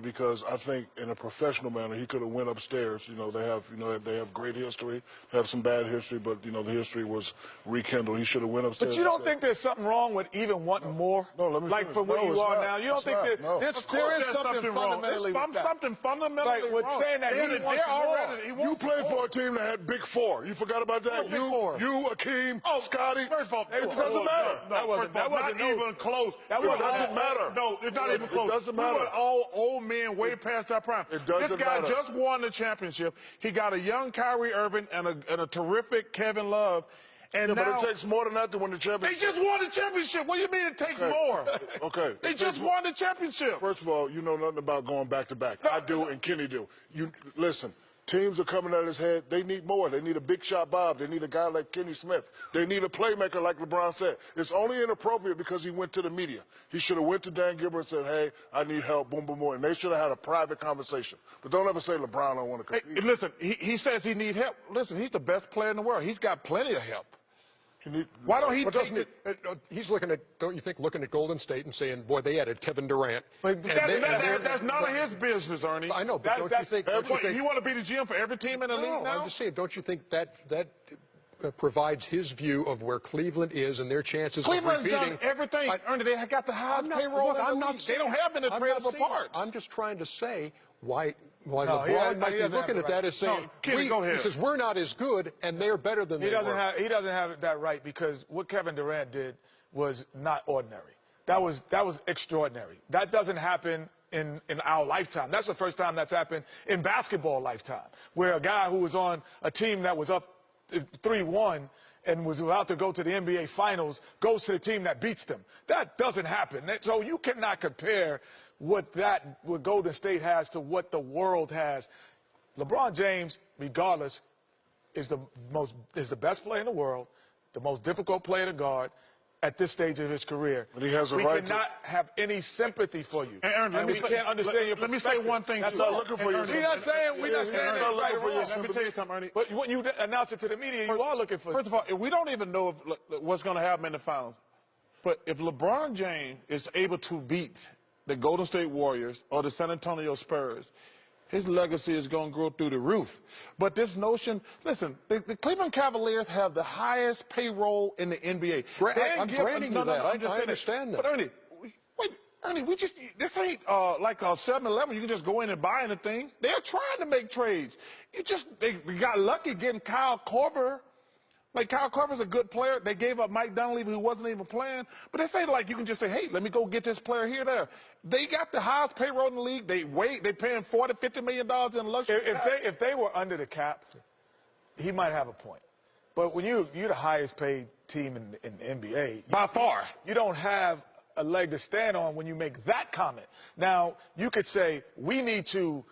because I think in a professional manner he could have went upstairs. They have great history, have some bad history, but the history was rekindled. He should have went upstairs. But you don't think there's something wrong with even wanting more? No, let me like finish. for where you are now. You don't think that there is something fundamentally wrong? Something fundamentally like with wrong. saying that he wants more. You played for a team that had Big Four. You forgot about that. You, Akeem, Scotty. First of all, it doesn't matter. That wasn't even close. It doesn't matter. No, it's not even close. It doesn't matter. We were all old men way past that prime. It doesn't This guy matter. just won the championship. He got a young Kyrie Irving and a terrific Kevin Love. And but it takes more than that to win the championship. They just won the championship. What do you mean it takes more? Okay. They just won the championship. First of all, you know nothing about going back to back. I do, and Kenny do. Listen. Teams are coming at his head. They need more. They need a big shot Bob. They need a guy like Kenny Smith. They need a playmaker like LeBron said. It's only inappropriate because he went to the media. He should have went to Dan Gilbert and said, hey, I need help, boom, boom, boom. And they should have had a private conversation. But don't ever say LeBron don't want to compete. Hey, listen, he says he needs help. Listen, he's the best player in the world. He's got plenty of help. Why don't he take it? He's looking at, don't you think, looking at Golden State and saying, boy, they added Kevin Durant. That's none of his business, Ernie. I know, but don't you think... You want to be the GM for every team in the league now? I'm just saying, don't you think that provides his view of where Cleveland is and their chances of repeating... Cleveland's done everything. Ernie, they got the highest payroll in the league. They don't have any tradable parts. I'm just trying to say why LeBron might be looking at that as saying, he says, we're not as good, and they're better than they were. He doesn't have that right, because what Kevin Durant did was not ordinary. That was extraordinary. That doesn't happen in our lifetime. That's the first time that's happened in basketball lifetime, where a guy who was on a team that was up 3-1 and was about to go to the NBA Finals goes to the team that beats them. That doesn't happen. So you cannot compare what Golden State has to what the world has. LeBron James, regardless, is the best player in the world, the most difficult player to guard at this stage of his career. But he has a right to... We cannot have any sympathy for you. And we can't understand your perspective. Let me say one thing. That's all looking for you. We're not saying that right or wrong. Let me tell you something, Ernie. But when you announce it to the media, you are looking for... First of all, we don't even know what's going to happen in the finals. But if LeBron James is able to beat the Golden State Warriors or the San Antonio Spurs, his legacy is going to grow through the roof. But this notion, listen, the Cleveland Cavaliers have the highest payroll in the NBA. I'm granting you that. I understand that. But Ernie, this ain't like a 7-Eleven. You can just go in and buy anything. They're trying to make trades. They got lucky getting Kyle Korver. Like, Kyle Korver's a good player. They gave up Mike Dunleavy, who wasn't even playing. But they say, like, you can just say, hey, let me go get this player here, there. They got the highest payroll in the league. They paying $40, $50 million in luxury. If they were under the cap, he might have a point. But when you're the highest paid team in the NBA, by far, you don't have a leg to stand on when you make that comment. Now, you could say, we need to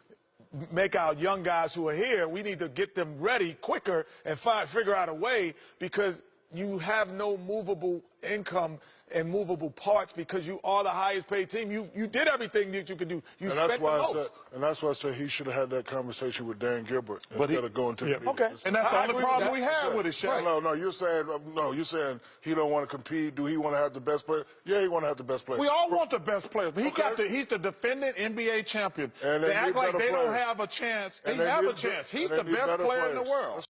make our young guys who are here, we need to get them ready quicker and figure out a way, because you have no movable income and movable parts because you are the highest paid team. You did everything that you could do. You spent the most. And that's why I said he should have had that conversation with Dan Gilbert instead of going to the media. Okay. And that's the only problem we have with it, Shaq. No, you're saying he don't want to compete. Do he want to have the best player? Yeah, he want to have the best player. We all want the best players. But he's the defending NBA champion. And they act like they don't players. have a chance. They have a chance. He's the best player in the world.